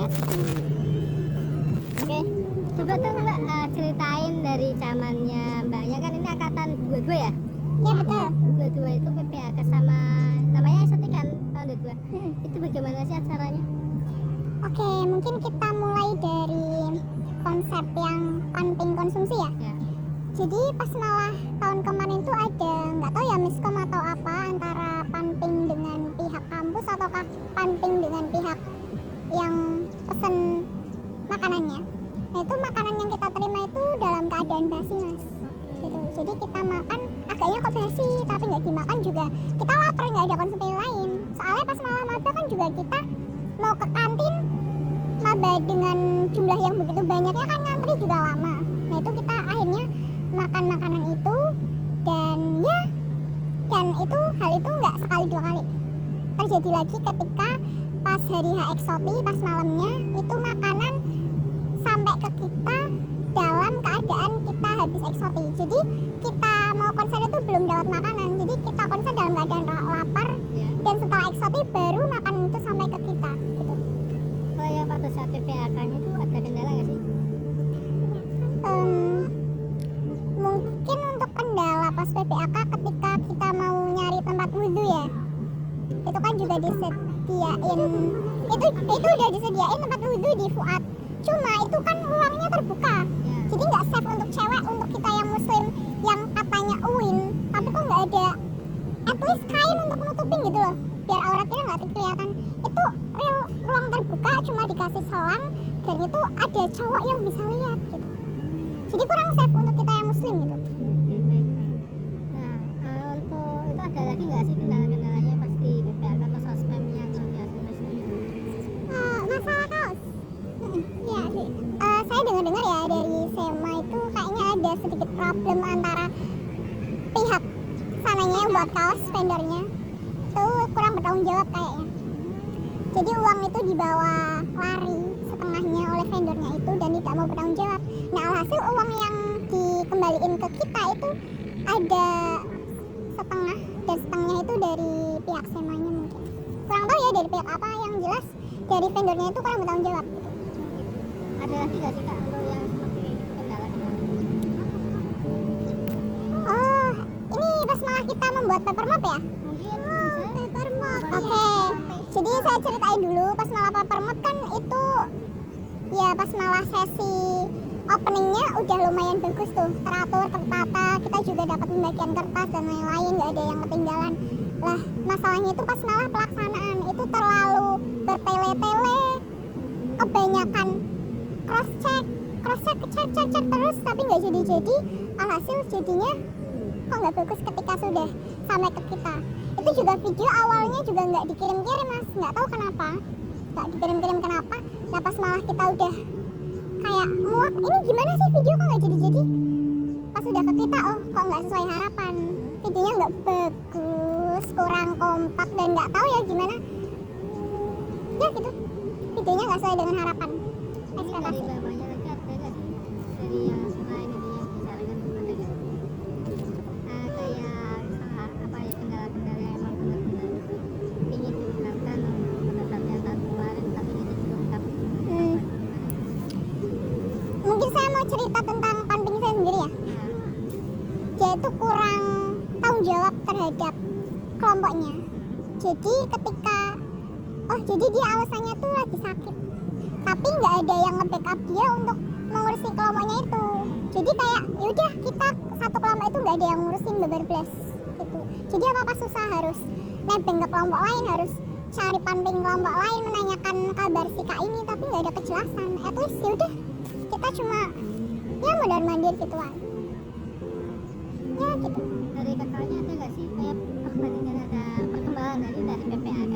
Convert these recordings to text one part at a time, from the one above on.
ya. Oke, coba tuh Mbak ceritain dari zamannya Mbaknya, kan ini angkatan 22 ya? Ya betul. 22 itu PPAK sama namanya SOT kan tahun 22. Itu bagaimana sih acaranya? Oke, mungkin kita mulai dari konsep yang punting konsumsi ya. Ya. Jadi pas malah tahun kemarin tuh ada, nggak tahu ya miskom atau apa, antara punting dengan pihak kampus atau punting dengan pihak yang pesen makanannya. Nah itu makanan yang kita terima itu dalam keadaan basi mas. Gitu. Jadi kita makan agaknya kok basi, tapi nggak dimakan juga kita lapar, nggak ada konsumsi lain. Soalnya pas malam maba kan juga kita mau ke kantin maba dengan jumlah yang begitu banyaknya kan ngantri juga lama. Nah itu kita akhirnya makan makanan itu dan itu hal itu nggak sekali dua kali terjadi lagi ketika pas hari H Exoti, pas malamnya itu makanan sampai ke kita dalam keadaan kita habis Exoti. Jadi kita mau konser itu belum dapat makanan, jadi kita konser dalam keadaan lapar Ya. dan setelah Exoti baru makanan itu sampai ke kita gitu. Oh ya, pada saat PPAK-nya itu ada kendala nggak sih? Mungkin untuk kendala pas PPAK ketika kita mau nyari tempat wudhu ya, itu kan juga disediain, itu udah disediain tempat wudhu di Fuad, cuma itu kan ruangnya terbuka Ya. jadi nggak safe untuk cewek, untuk kita yang muslim yang katanya UIN tapi kok nggak ada at least kain untuk nutupin gitu loh biar aurat kita nggak kelihatan. Itu real ruang terbuka cuma dikasih selang dan itu ada cowok yang bisa lihat gitu, jadi kurang safe untuk kita yang muslim gitu. Nah, untuk itu ada lagi nggak sih kendala-kendalanya pasti PPAK atau sospemnya atau Masalah kaos. Iya sih. Saya dengar-dengar ya dari SEMA itu kayaknya ada sedikit problem antara pihak sananya yang buat kaos, vendornya itu kurang bertanggung jawab kayaknya. Jadi uang itu dibawa lari setengahnya oleh vendornya itu dan tidak mau bertanggung jawab. Nah alhasil uang yang dikembaliin ke kita itu ada setengah dan setengahnya itu dari pihak SEMA-nya mungkin. Kurang tahu ya dari pihak apa, yang jelas dari vendornya itu kurang bertanggung jawab. ada lagi nggak sih Kak untuk yang seperti kendala-kendala? Oh, ini pas malah kita membuat paper map ya? Mungkin bisa Paper map. Oke. Jadi saya ceritain dulu pas malah paper map kan itu ya pas malah sesi openingnya udah lumayan bagus tuh, teratur, tertata, kita juga dapat pembagian kertas dan lain-lain, nggak ada yang ketinggalan. Lah masalahnya itu pas malah pelaksanaan itu terlalu bertele-tele, kebanyakan cross check cek terus tapi nggak jadi. Alhasil jadinya kok nggak bagus ketika sudah sampai ke kita. Itu juga video awalnya juga nggak dikirim-kirim mas, nggak tahu kenapa nggak dikirim-kirim kenapa. Nah pas malah kita udah kayak muak, ini gimana sih video kok nggak jadi, pas udah ke kita oh kok nggak sesuai harapan, videonya nggak bagus, kurang kompak dan nggak tahu ya gimana ya gitu, videonya nggak sesuai dengan harapan dari ekspektasi. bawahnya lagi ada nggak sih dari yang lain ini yang disarankan ada nggak? Kayak apa ya kendala-kendala yang emang benar-benar ingin diungkapkan pada saat yang tahun kemarin tapi tidak diungkap. Mungkin saya mau cerita tentang punting saya sendiri ya. Nah, Dia itu kurang tanggung jawab terhadap kelompoknya. Jadi ketika jadi dia alasannya tuh lagi sakit, tapi nggak ada yang nge-backup dia untuk mengurusi kelompoknya itu. Jadi kayak yaudah kita satu kelompok itu nggak ada yang ngurusin beber-belas gitu. Jadi apa-apa susah, harus nebeng ke kelompok lain, harus cari punting kelompok lain, menanyakan kabar si kak ini, tapi nggak ada kejelasan. At least yaudah kita cuma ya mondar-mandir gituan ya gitu. dari kakaknya ada nggak sih kayak perbandingan, ada perkembangan dari PPAK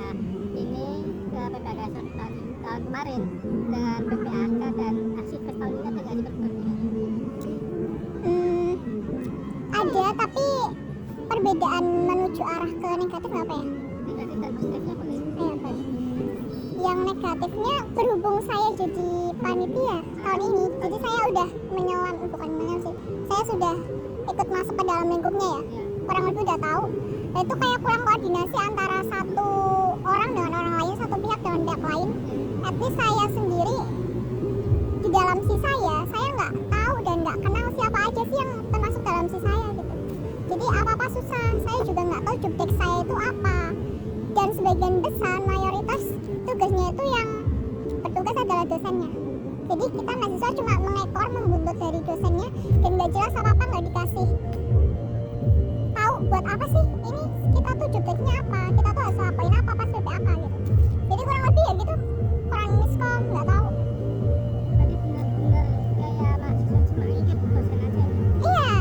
ini ke PPAK tahun kemarin dengan PPAK dan aksi festival ini, ada nggak sih perbandingan? Ada, tapi perbedaan menuju arah ke negatif apa ya? Negatif dan positifnya boleh. Apa? Yang negatifnya berhubung saya jadi panitia tahun ini, jadi saya udah bukan menyelam sih, saya sudah ikut masuk ke dalam lingkupnya ya, kurang lebih udah tahu. Nah, itu kayak kurang koordinasi antara satu orang dengan orang lain, satu pihak dengan pihak lain. at least saya sendiri di dalam si saya nggak tahu dan nggak kenal siapa aja sih yang termasuk dalam si saya gitu. Jadi apa-apa susah, saya juga nggak tahu job desk saya itu apa. Dan sebagian besar mayoritas tugasnya itu yang bertugas adalah dosennya. Jadi kita mahasiswa cuma mengekor, membuntut dari dosennya dan nggak jelas apa-apa, nggak dikasih tahu buat apa sih ini, kita tuh job desk-nya apa, kita tuh harus lakuin apa pas PPAK gitu. Jadi kurang lebih ya gitu, kurang miskom, nggak tahu. Berarti benar-benar kayak mahasiswa cuma ikut dosen aja. Iya,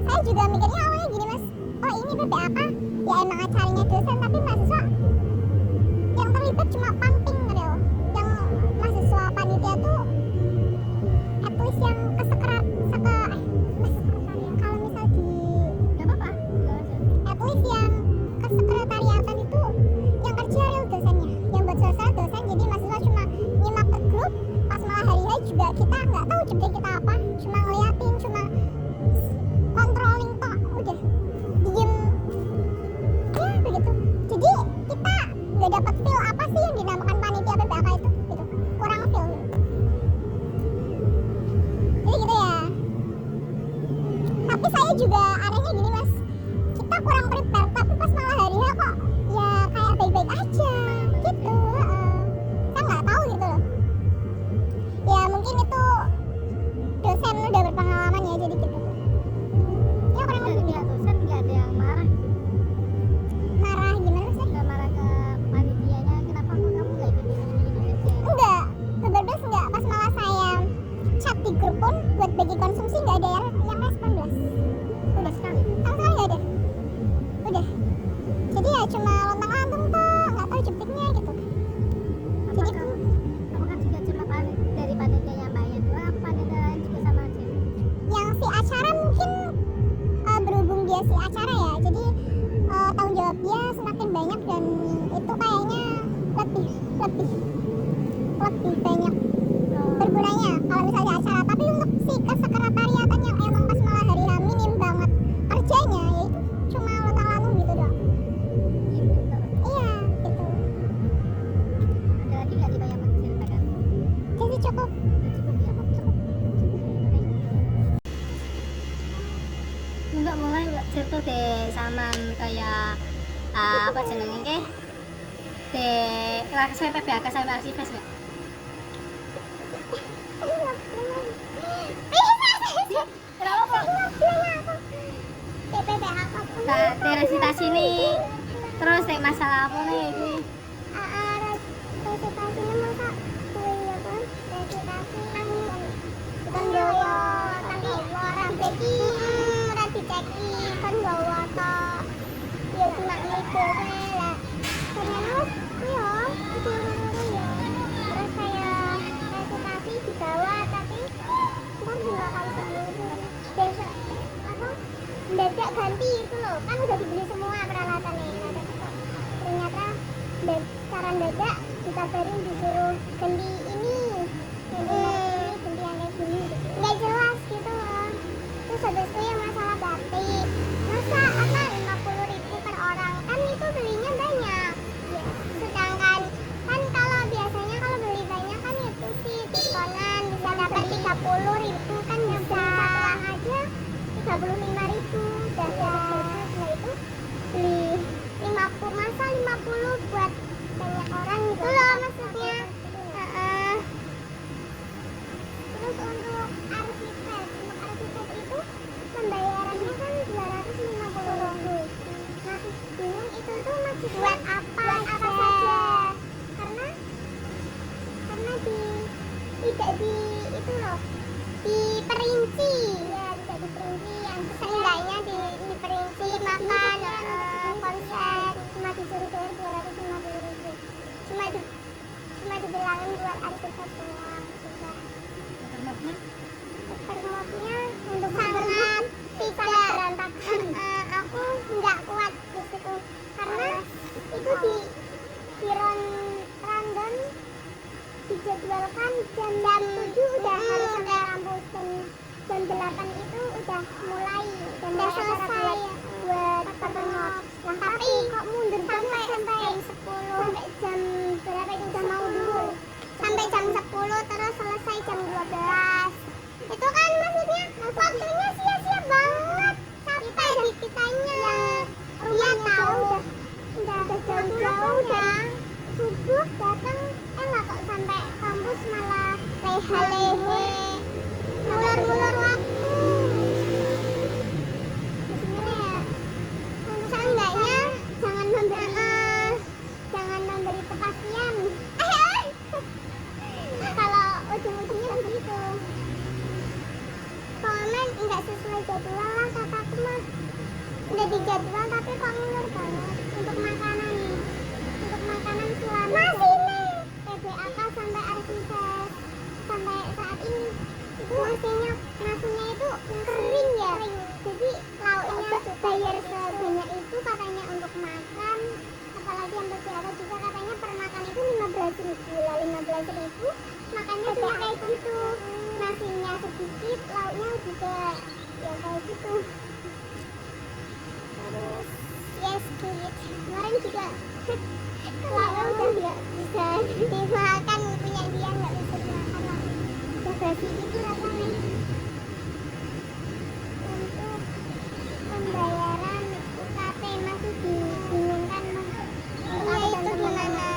saya juga mikirnya awalnya gini mas, oh ini PPAK ya emang acaranya dosen, tapi mahasiswa yang terlibat cuma pumping gitu loh. Yang mahasiswa panitia tuh at least yang kesekerat kalau misal di Gak apa-apa, bilang aja. at least yang kesekretariatan itu yang kerja real dosennya, yang buat selesai dosen. Jadi mahasiswa cuma nyimak ke grup, pas malah hari H juga kita nggak tahu job desk kita apa, cuma ngeliatin, cuma controlling tok, udah diem ya begitu. Jadi kita nggak dapat feel apa sih yang dinamakan panitia PPAK itu gitu, kurang feel jadi gitu ya. Tapi saya juga anehnya gini mas, kita kurang prepare tapi pas malah hari H kok ya kayak baik-baik aja gitu. Saya nggak tahu gitu loh, ya mungkin itu dosen udah berpengalaman ya, jadi gitu ya kurang Dari lebih pihak dosen nggak ada yang marah, marah gimana sih. nggak marah ke panitianya, kenapa kok kamu nggak ikut ini aja? Enggak, berbeda enggak. Pas malah saya chat di grup pun buat bagi konsumsi nggak ada yang respon belas. Udah sekali. Sama sekali nggak ada. Udah. Jadi ya cuma lontang-lantung tuh, nggak tahu job desk-nya gitu. Jadi Apakah juga cuma dari panitia yang bayar doang, apa panitia lain juga sama aja? yang si acara mungkin berhubung dia si acara ya, jadi tanggung jawab dia semakin banyak dan itu kayaknya lebih banyak bergunanya kalau misalnya acara. Tapi untuk si kesekretariatan yang emang pas malah hari H minim banget kerjanya, ya itu cuma lontang-lantung gitu doang. Iya, betul. Iya gitu. Ada lagi nggak dibayar pakai ceritakan? Jadi cukup. Udah cukup ya, cukup. Enggak mulai cerita deh saman kayak apa jenenge ke? Lah sampai PPAK sampai aktivis nggak? Kenapa kok? Nah, resitasi nih. Terus masalah apa nih ini? Mendadak ganti itu loh, kan udah dibeli semua peralatannya. Ternyata secara mendadak dikabarin disuruh ganti ini, ganti yang kayak gini, nggak jelas gitu loh. Terus habis itu yang masalah batik, masa apa 50.000 per orang, kan itu belinya banyak ya. Sedangkan kan kalau biasanya kalau beli banyak kan itu sih diskonan bisa dapat 30.000, kan bisa satuan aja 35.000. Dan setelah itu beli 50, masa 50 buat banyak orang gitu loh maksudnya. Terus untuk arsitek itu pembayarannya kan 250.000. Masih bingung itu tuh masih buat apa saja, karena tidak di itu loh, diperinci ya, tidak diperinci, yang seenggaknya diperinci makan, konser cuma disuruh bayar 250.000, cuma subuh datang, lah kok sampai kampus malah leha-lehe, ngulur-ngulur waktu. Sebenarnya ya, seenggaknya jangan memberi kepastian. Kalau ujung-ujungnya begitu, komen nggak sesuai jadwal lah kataku mah. Udah dijadwal tapi kok ngulur banget untuk makanan nih. Untuk makanan selama masih nih PBAK sampai Arsives sampai saat ini itu nasinya itu kering ya. Jadi lauknya bayar sebanyak itu katanya untuk makan, apalagi yang PBAK juga katanya per makan itu 15.000 lah, 15.000 makannya cuma kayak gitu, nasinya sedikit, lauknya juga ya kayak gitu. Terus yes kid kemarin juga lauknya udah nggak bisa dimakan, punya dia nggak bisa dimakan lah, udah basi gitu rasanya. Untuk pembayaran UKT masih dibingungkan mas. Iya itu gimana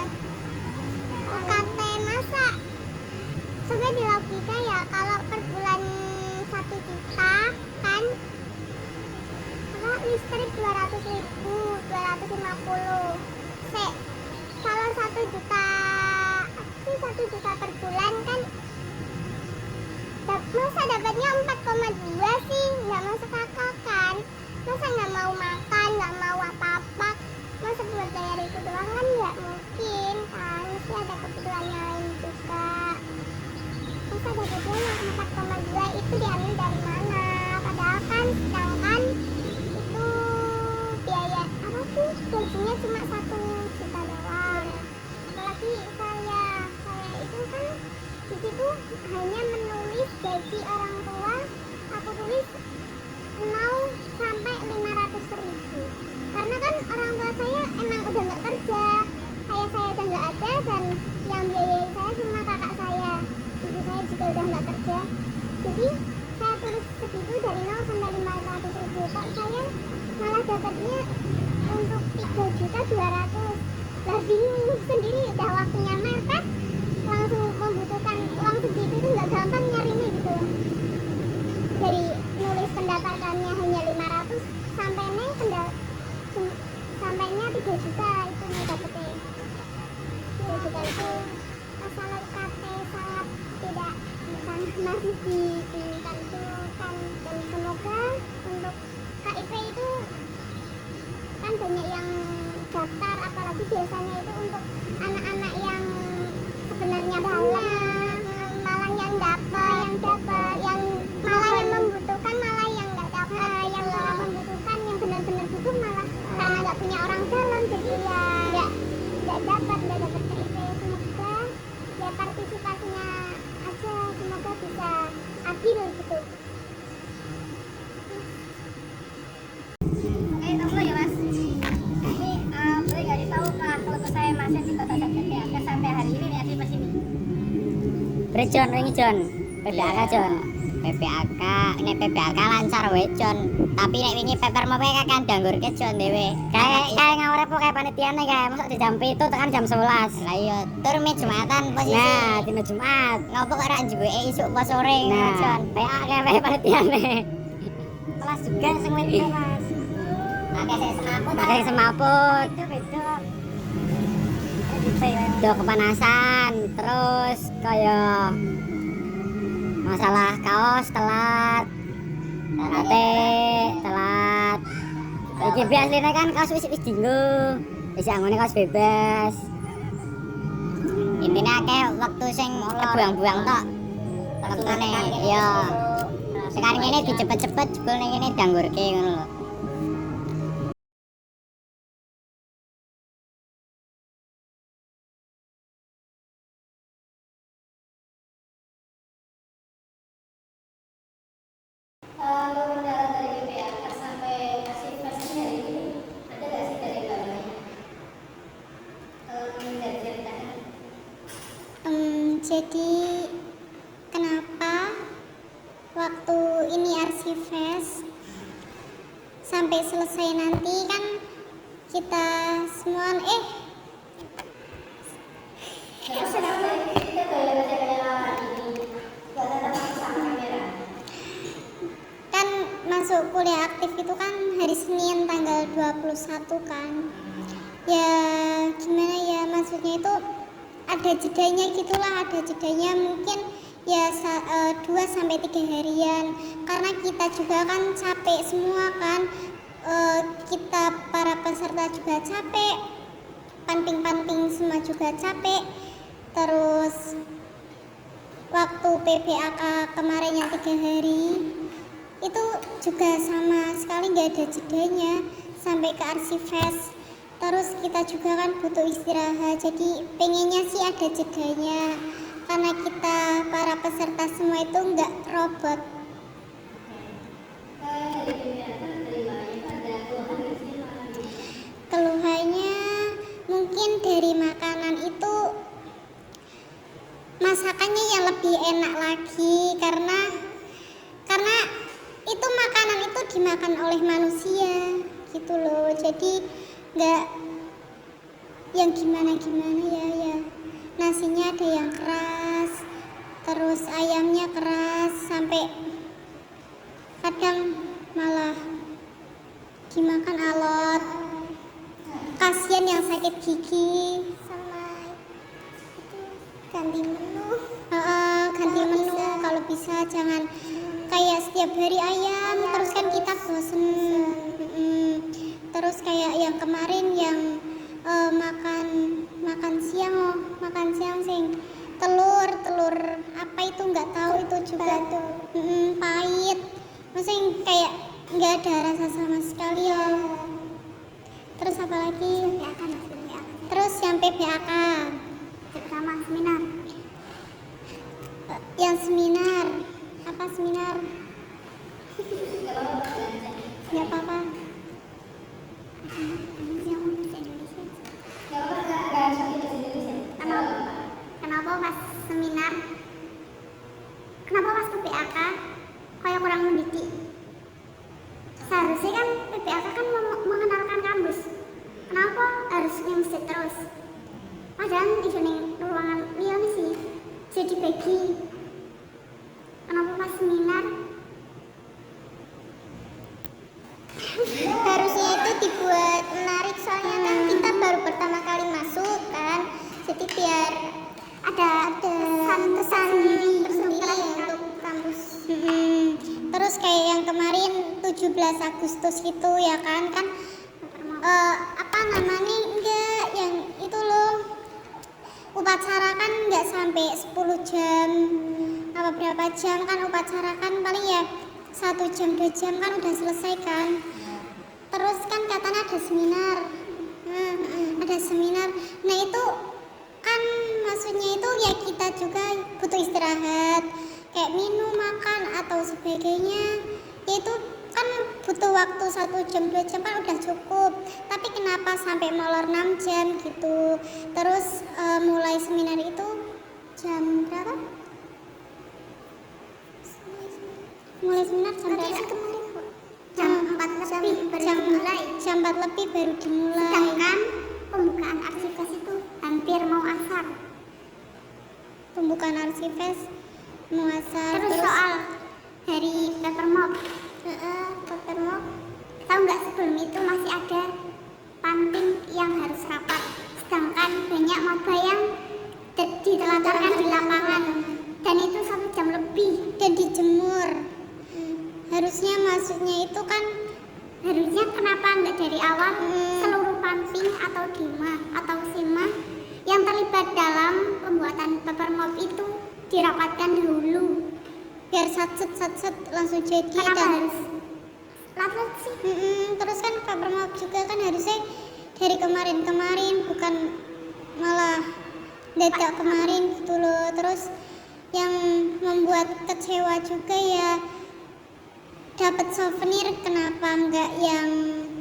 UKT masa sebenarnya di logika ya, kalau per bulan 1 juta kan listrik 200.000, 250. Kalau 1 juta, sih 1 juta per bulan kan, masa dapatnya 4,2 sih, nggak masuk akal kan? Masa nggak mau makan, nggak mau apa-apa, masa buat bayar itu doang kan nggak mungkin kan? Mesti ada kebutuhannya lain juga. Masa dapatnya yang 4,2 itu diambil dari mana? Padahal kan sedangkan itu biaya apa sih, gajinya cuma 1 juta doang. Apalagi saya itu kan di situ hanya menulis gaji orang tua, aku tulis 0 sampai 500.000 karena kan orang tua saya emang udah nggak kerja, ayah saya udah nggak ada, dan yang biayai saya cuma kakak saya, ibu saya juga udah nggak kerja. Jadi saya tulis segitu dari 0 sampai 500.000, kok saya malah dapatnya untuk 3.200.000. Lah bingung sendiri, udah waktunya mepet langsung membutuhkan uang segitu itu nggak gampang nyarinya gitu. Dari nulis pendapatannya hanya 500 sampainya sampainya 3 juta itu nih dapetnya. 3 juta itu masalah UKT sangat tidak masih ditentukan, dan semoga untuk KIP itu kan banyak yang daftar, apalagi biasanya itu untuk anak-anak yang sebenarnya banyak, malah yang dapat, yang malah yang membutuhkan, malah yang nggak dapat, yang nggak membutuhkan, yang benar-benar butuh malah karena nggak punya orang dalam jadi ya nggak dapat KIP. Semoga ya partisipasinya aja, semoga bisa adil gitu. Oke, ya mas. Ini boleh nggak ditahu kah kalau saya masih di kota PPAK sampai hari ini nih ada masih ini? Jon, wingi Jon, PPAK Jon, PPAK, nek PPAK lancar wae Jon, tapi nek wingi paper mau kan danggurke Jon dhewe. Kayak ngawur apa kayak panitiane kayak masuk di jam 7 tekan jam 11. Lah iya, tur mi Jumatan posisi. Nah, dina Jumat. Ngopo kok ora njuweke isuk apa sore Jon. Kayak panitiane. Kelas juga sing wingi Mas. Pakai semaput. Itu beda. Do kepanasan, terus kayak masalah kaos telat, telat. Iki biasanya kan kaos wis dinggo, wis anggone kaos bebas. Intine akeh waktu sing buang-buang tok. Wektune ya. Sekarang ini dicepet-cepet jebul ning kene danggurke ngono lho. Kalau kendala dari PPAK sampai Arsives ini hari ini ada nggak sih dari bawahnya? Kalau dari ceritanya? Jadi kenapa waktu ini Arsives sampai selesai nanti kan kita semua masuk kuliah aktif itu kan hari Senin tanggal 21 kan. Ya gimana ya, maksudnya itu ada jedanya gitulah, ada jedanya mungkin ya 2-3 harian, karena kita juga kan capek semua kan. Kita para peserta juga capek, panting-panting semua juga capek. Terus waktu PPAK kemarin yang 3 hari itu juga sama sekali nggak ada jedanya sampai ke Arsifes. Terus kita juga kan butuh istirahat, jadi pengennya sih ada jedanya, karena kita para peserta semua itu nggak robot. Keluhannya mungkin dari makanan itu, masakannya yang lebih enak lagi, karena itu makanan itu dimakan oleh manusia gitu loh, jadi nggak yang gimana-gimana ya. Nasinya ada yang keras, terus ayamnya keras, sampai kadang malah dimakan alot. Kasian yang sakit gigi. Sama itu ganti menu. Ganti menu kalau bisa, jangan kayak setiap hari ayam, terus kan kita bosen. Terus kayak yang kemarin yang makan siang sing telur apa itu nggak tahu, itu juga pahit, maksudnya kayak nggak ada rasa sama sekali ya. Terus apa lagi? Terus yang PPAK sama seminar. Yang seminar apa seminar? Nggak apa-apa. Kenapa pas seminar? Kenapa pas PPAK kayak kurang mendidik? Seharusnya kan PPAK kan mengenalkan kampus. Kenapa harus nge-masjid terus? Padahal di ruangan liya sih jadi bagi. Kenapa pas seminar? Harusnya itu dibuat menarik, soalnya kan kita baru pertama kali masuk kan, jadi biar ada kesan tersendiri untuk kampus. Terus kayak yang kemarin 17 Agustus itu ya kan apa namanya, enggak yang itu loh, upacara kan nggak sampai 10 jam apa berapa jam kan, upacara kan paling ya 1 jam 2 jam kan udah selesai kan. Terus kan katanya ada seminar. Ada seminar. Nah itu kan maksudnya itu ya kita juga butuh istirahat, kayak minum, makan atau sebagainya. Ya itu kan butuh waktu 1 jam 2 jam kan udah cukup. Tapi kenapa sampai molor 6 jam gitu. Terus mulai seminar itu jam berapa? Mulai seminar jam berapa? Jam 4 lebih jam 4 lebih baru dimulai. Sedangkan pembukaan Arsifes itu hampir mau asar. Pembukaan Arsifes mau asar. Terus soal dari paper mob. Paper mob. Tahu nggak, sebelum itu masih ada panting yang harus rapat. Sedangkan banyak maba yang ditelantarkan di lapangan. Dan itu 1 jam lebih dan dijemur. Harusnya maksudnya itu kan, harusnya kenapa nggak dari awal seluruh panting atau dima atau sima yang terlibat dalam pembuatan paper mob itu dirapatkan dulu biar satset langsung jadi. Kenapa harus lapet sih? Terus kan paper mob juga kan harusnya dari kemarin bukan malah dadak kemarin gitu loh. Terus yang membuat kecewa juga ya, dapat souvenir kenapa nggak yang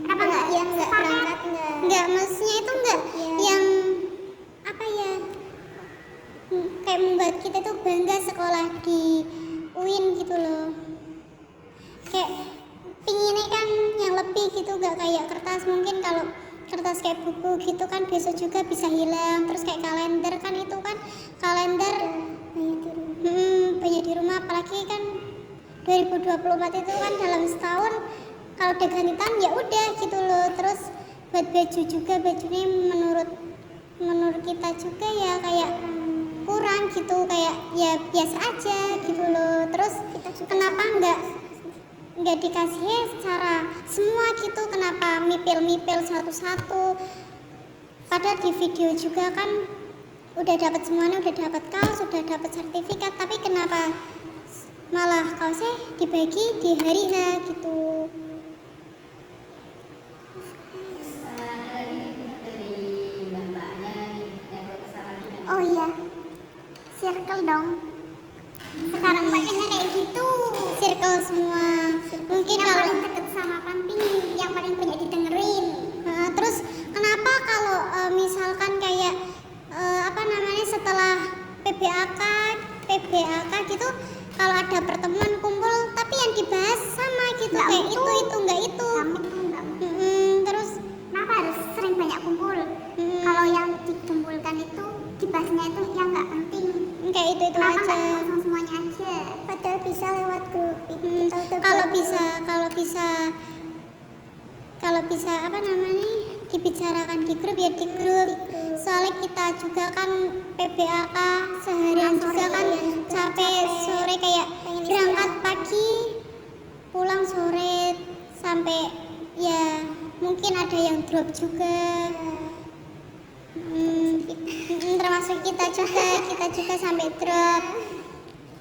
berangkat, nggak maksudnya itu nggak yang apa ya, kayak membuat kita tuh bangga sekolah di UIN gitu loh. Kayak pinginnya kan yang lebih gitu, nggak kayak kertas. Mungkin kalau kertas kayak buku gitu kan besok juga bisa hilang. Terus kayak kalender kan, itu kan kalender banyak di rumah, apalagi kan 2024 itu kan dalam setahun kalau udah ganti tahun ya udah gitu loh. Terus buat baju juga, bajunya menurut kita juga ya kayak kurang gitu, kayak ya biasa aja gitu loh. Terus kenapa nggak dikasih secara semua gitu, kenapa mipil satu-satu, padahal di video juga kan udah dapat semuanya, udah dapat kaos, udah dapat sertifikat, tapi kenapa malah kaosnya dibagi di hari H gitu. Oh iya, circle dong. Sekarang pakainya kayak gitu, circle semua. Mungkin yang kalau paling deket sama Panping, yang paling banyak didengerin. Terus kenapa kalau misalkan kayak setelah PBAK gitu, kalau ada pertemuan kumpul tapi yang dibahas sama gitu, nggak kayak itu nggak itu. Terus kenapa harus sering banyak kumpul? Kalau yang dikumpulkan itu dibahasnya itu yang nggak penting, kayak itu aja, langsung semuanya aja, padahal bisa lewat grup itu. Kalau bisa dibicarakan di grup ya di grup. Soalnya kita juga kan PBAK seharian juga kan capek, sore kayak berangkat pagi pulang sore, sampai ya mungkin ada yang drop juga. Termasuk kita juga sampai drop,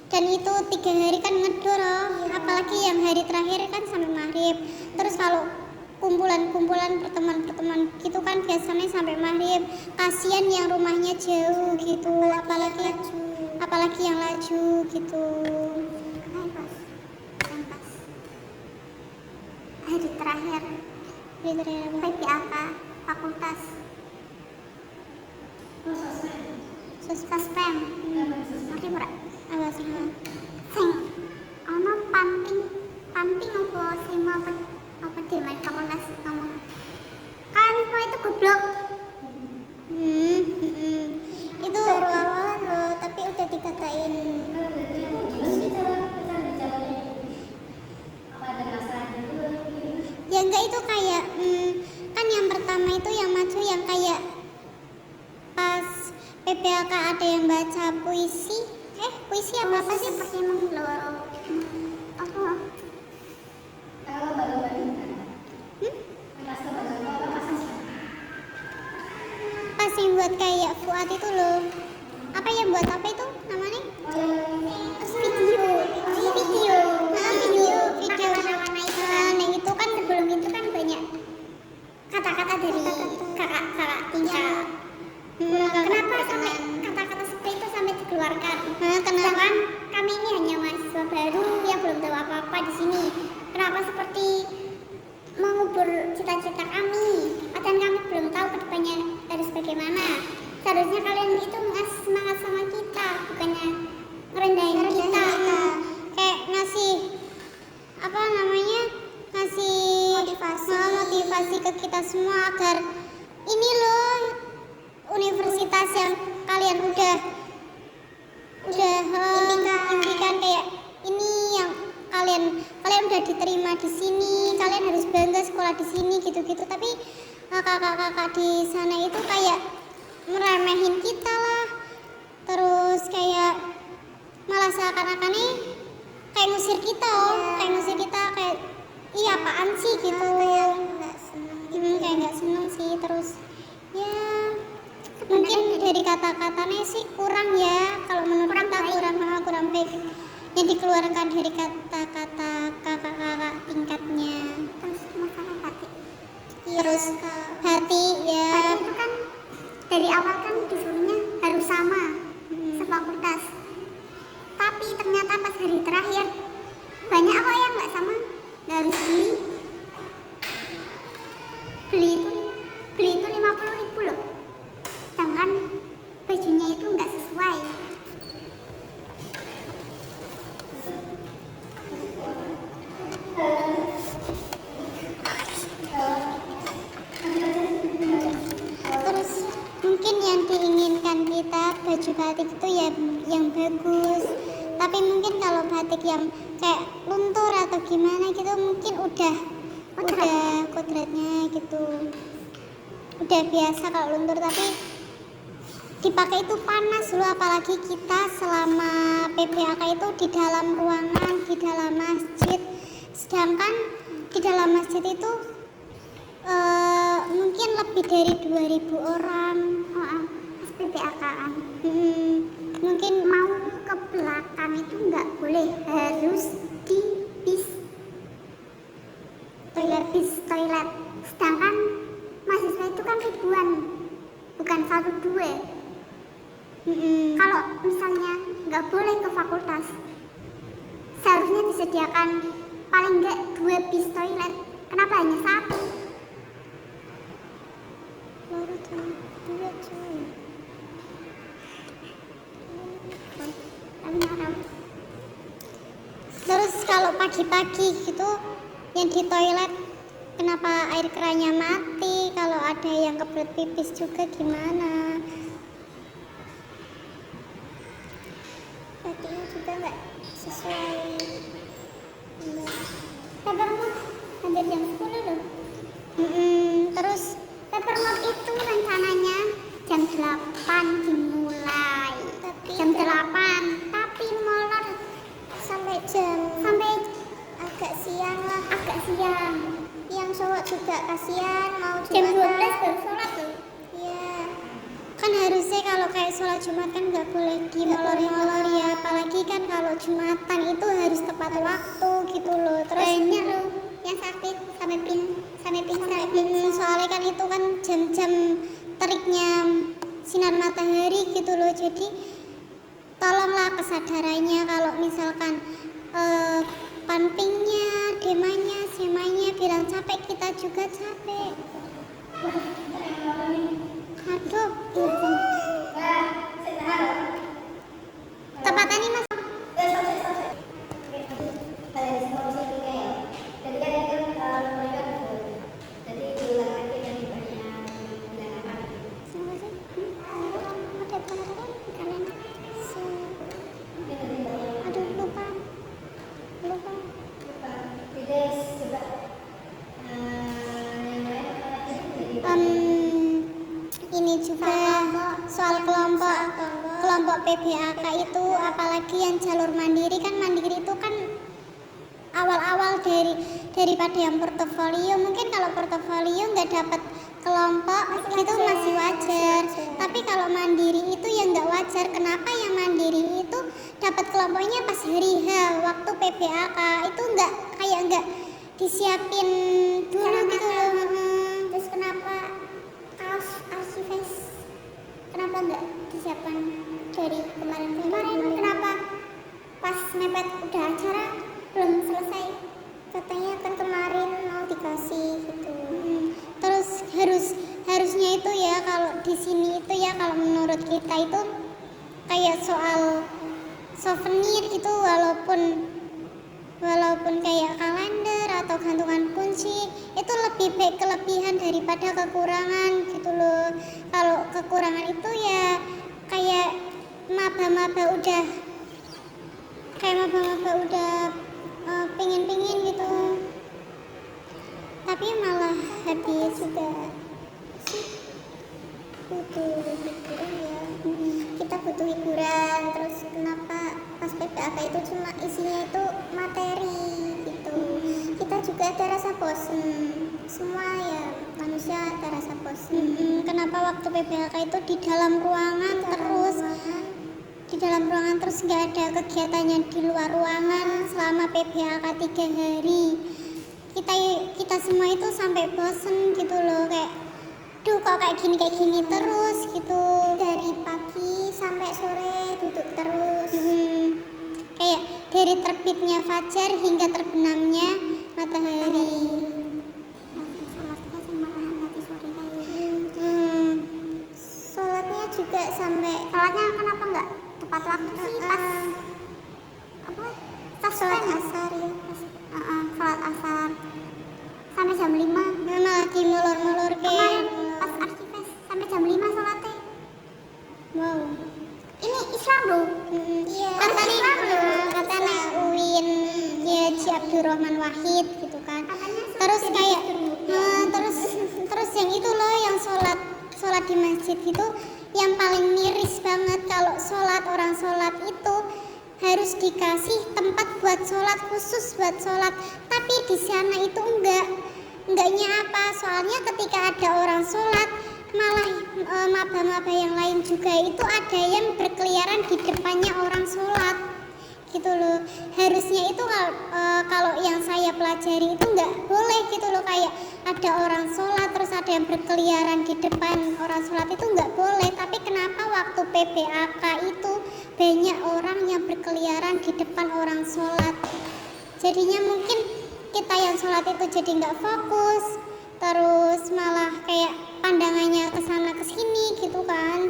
dan itu 3 hari kan ngedor, apalagi yang hari terakhir kan sampai maghrib. Terus kalau kumpulan pertemuan gitu kan biasanya sampai maghrib, kasihan yang rumahnya jauh gitu, apalagi yang laju gitu. Hari terakhir PBAK fakultas Sospem nanti berat apa sih sing ono panting apa sing apa di main fakultas kamu kan semua itu goblok. Itu baru awal loh, tapi udah dikatain. Ya enggak, itu kayak kan yang pertama itu yang maju yang kayak pas PBAK ada yang baca puisi apa sih pakai mengelor apa pas yang buat kayak Fuad itu loh, apa yang buat apa itu namanya video nah itu kan sebelum itu kan banyak kata-kata dari kakak tingkat. Kenapa sampai kata-kata seperti itu sampai dikeluarkan? Kenapa kami ini hanya mahasiswa baru yang belum tahu apa-apa di sini. Kenapa seperti mengubur cita-cita kami? Padahal kami belum tahu kedepannya harus bagaimana. Seharusnya kalian itu ngasih semangat sama kita, bukannya ngerendahin kita. Kayak ngasih motivasi ke kita semua agar ini loh universitas yang kalian udah impikan, kayak ini yang kalian udah diterima di sini, kalian harus bangga sekolah di sini gitu-gitu. Tapi kakak-kakak di sana itu kayak meremehin kita lah, terus kayak malah seakan-akan kayak ngusir kita, kayak iya apaan sih gitu, kayak nggak seneng sih. Terus ya mungkin dari kata-katanya sih kurang ya, kalau menurut kita kurang baik yang dikeluarkan dari kata-kata kakak-kakak tingkatnya. Terus masalah hati, terus hati ya, hati itu kan dari awal kan disuruhnya harus sama sefakultas, tapi ternyata pas hari terakhir banyak apa yang nggak sama, nggak harus beli itu 50.000 loh, sedangkan bajunya itu nggak sesuai. Terus mungkin yang diinginkan kita baju batik itu ya yang bagus, tapi mungkin kalau batik yang kayak luntur atau gimana gitu mungkin udah kodratnya gitu udah biasa kalau luntur, tapi dipakai itu panas loh, apalagi kita selama PPAK itu di dalam ruangan, di dalam masjid, sedangkan di dalam masjid itu mungkin lebih dari 2.000 orang PPAK-an. Mungkin mau ke belakang itu nggak boleh, harus di toilet, sedangkan mahasiswa itu kan ribuan, bukan 1-2. Kalau misalnya nggak boleh ke fakultas, seharusnya disediakan paling nggak 2 bis toilet. Kenapa hanya 1? Baru 2 cuy. Terus kalau pagi-pagi gitu yang di toilet, kenapa air kerannya mati? Kalau ada yang kebelet pipis juga gimana? Batiknya juga nggak sesuai. Papermode hampir jam 10 loh. Terus papermode itu rencananya jam 8 dimulai. Jam 8, tapi molor sampai agak siang lah. Agak siang. Yang sholat juga kasihan, mau Jam 12 Jumatan. baru sholat tuh. Iya. Kan harusnya kalau kayak sholat Jumat kan nggak boleh dimolor-molor ya, apalagi kan kalau Jumatan itu harus tepat waktu gitu loh. Terus Banyak loh yang sakit sampai pingsan. soalnya kan itu kan jam-jam teriknya sinar matahari gitu loh, jadi tolonglah kesadarannya kalau misalkan panpingnya, demanya, semanya bilang capek, kita juga capek. Aduh, tepatannya mas. Aduh, lupa. Ini juga soal kelompok PPAK itu, apalagi yang jalur mandiri kan, mandiri itu kan awal-awal daripada yang portofolio. Mungkin kalau portofolio nggak dapat kelompok itu masih wajar, tapi kalau mandiri itu yang nggak wajar. Kenapa yang mandiri itu dapat kelompoknya pas hari H waktu PPAK itu nggak disiapin dulu gitu loh. Terus kenapa arsives kenapa nggak disiapkan dari kemarin? Kenapa pas mepet udah acara belum selesai? Katanya kan kemarin mau dikasih gitu. Terus harusnya itu ya, kalau di sini itu ya, kalau menurut kita itu kayak soal souvenir itu, walaupun kayak kalender atau gantungan kunci itu lebih baik kelebihan daripada kekurangan gitu loh. Kalau kekurangan itu ya kayak maba-maba udah pingin gitu, tapi malah habis juga. Butuh hiburan ya. Kita butuh hiburan. Terus kenapa pas PPAK itu cuma isinya itu materi gitu? Kita juga ada rasa bosen. Semua ya manusia ada rasa bosen. Kenapa waktu PPAK itu di dalam ruangan terus nggak ada kegiatannya di luar ruangan selama PPAK 3 hari? Kita semua itu sampai bosen gitu loh, kayak duh kok kayak gini terus gitu, Dari pagi sampai sore duduk terus. kayak dari terbitnya fajar hingga terbenamnya matahari. Sama nanti sore kayak gitu. Sholatnya juga sampai Sholatnya kenapa nggak tepat waktu sih? Pas sholat asar ya, sholat asar sampai jam 5. memang lagi molor-molor Kemarin kayak pas arsives sampai jam 5 sholatnya. wow. Ini Islam loh. Iya. Kan tadi sholat di masjid itu yang paling miris banget kalau orang sholat itu harus dikasih tempat buat sholat, khusus buat sholat, tapi di sana itu enggaknya apa, soalnya ketika ada orang sholat malah maba-maba yang lain juga itu ada yang berkeliaran di depannya orang sholat gitu loh. Harusnya itu kalau yang saya pelajari itu nggak boleh gitu loh, kayak ada orang sholat terus ada yang berkeliaran di depan orang sholat itu nggak boleh. Tapi kenapa waktu PPAK itu banyak orang yang berkeliaran di depan orang sholat, jadinya mungkin kita yang sholat itu jadi nggak fokus, terus malah kayak pandangannya ke sana ke sini gitu kan.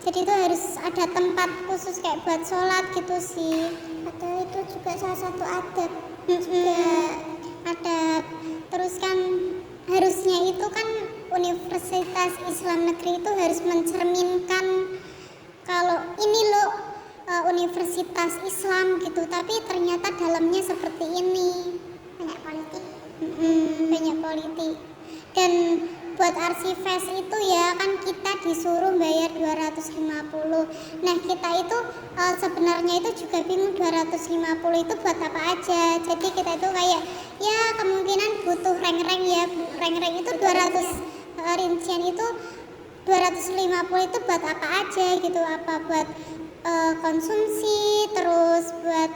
Jadi itu harus ada tempat khusus kayak buat sholat gitu sih. Atau itu juga salah satu adat Adat. Terus kan harusnya itu kan Universitas Islam Negeri itu harus mencerminkan kalau ini loh Universitas Islam gitu, tapi ternyata dalamnya seperti ini, banyak politik. banyak politik. Dan buat Arsifes itu ya kan kita disuruh bayar 250. Nah kita itu sebenarnya itu juga bingung 250 itu buat apa aja. Jadi kita itu kayak ya kemungkinan butuh rank-rank ya, rank-rank itu 200 rincian itu 250 itu buat apa aja gitu, apa buat konsumsi, terus buat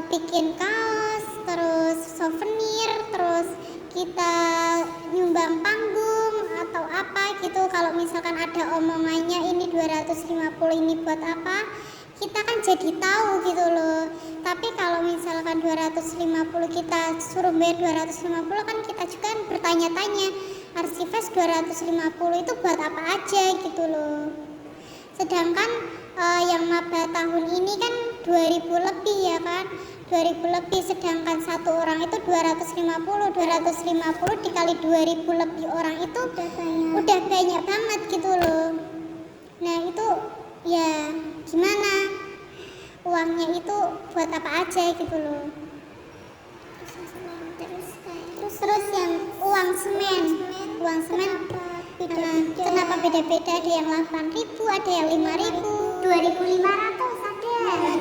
bikin kaos, terus souvenir, terus kita nyumbang panggung atau apa gitu. Kalau misalkan ada omongannya ini 250 ini buat apa, kita kan jadi tahu gitu loh. Tapi kalau misalkan 250 kita suruh bayar 250 kan kita juga kan bertanya-tanya, Arsifes 250 itu buat apa aja gitu loh. Sedangkan yang maba tahun ini kan 2000 lebih ya kan, 2000 lebih, sedangkan satu orang itu 250 dikali 2000 lebih orang itu udah banyak banget gitu loh. Nah itu ya gimana, uangnya itu buat apa aja gitu loh. Terus yang uang semen kenapa beda-beda, ada yang 8.000, ada yang 5.000, 2.500 ada.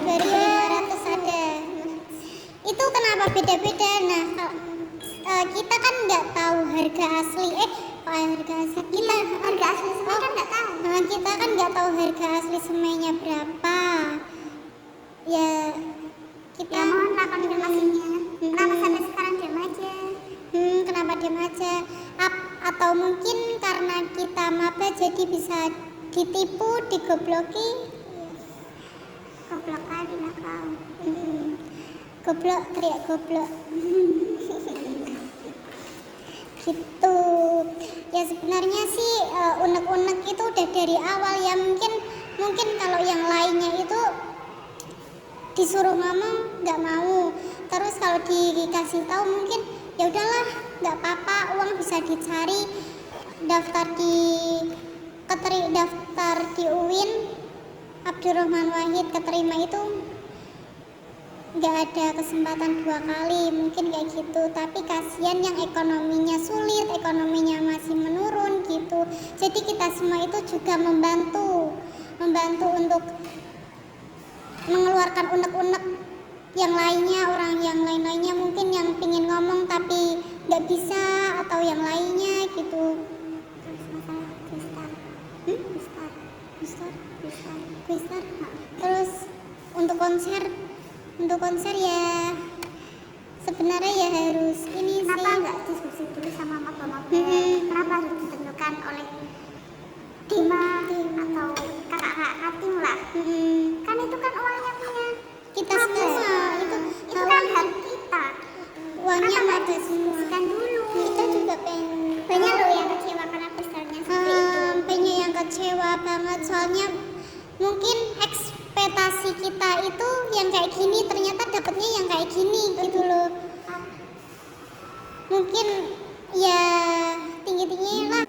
2.500 ada. Itu kenapa beda-beda? Nah, kita kan nggak tahu harga asli. Harga asli semen kan nggak tahu. Nah, kita kan nggak tahu harga asli semennya berapa. Ya, kita Mohonlah konfirmasinya. Kenapa sampai sekarang diam aja? Kenapa diam aja? Atau mungkin karena kita maba jadi bisa ditipu, digobloki. Goblok kali lah kau. Goblok, teriak goblok. Gitu. Ya sebenarnya sih unek-unek itu udah dari awal ya, mungkin kalau yang lainnya itu disuruh ngomong nggak mau, terus kalau dikasih tahu mungkin ya udahlah nggak apa-apa, uang bisa dicari, daftar di UIN Abdurrahman Wahid keterima itu nggak ada kesempatan 2 kali, mungkin kayak gitu. Tapi kasihan yang ekonominya sulit, ekonominya masih menurun gitu. Jadi kita semua itu juga membantu untuk mengeluarkan unek-unek yang lainnya, orang yang lain-lainnya mungkin yang pingin ngomong tapi nggak bisa, atau yang lainnya gitu. Terus masalah Twister. Terus untuk konser ya sebenarnya ya harus ini kenapa sih. nggak diskusi dulu sama maba-maba? Kenapa harus ditentukan oleh Dima atau kakak-kakak tim lah? Kan itu kan uangnya punya Kita semua itu kan hak kita. uangnya Kenapa ada nggak semua. diskusikan dulu? Kita juga Banyak loh yang kecewa karena besarnya seperti itu. banyak yang kecewa banget, soalnya mungkin ekspektasi kita itu yang kayak gini, ternyata dapatnya yang kayak gini gitu loh. Mungkin ya tinggi-tinggi lah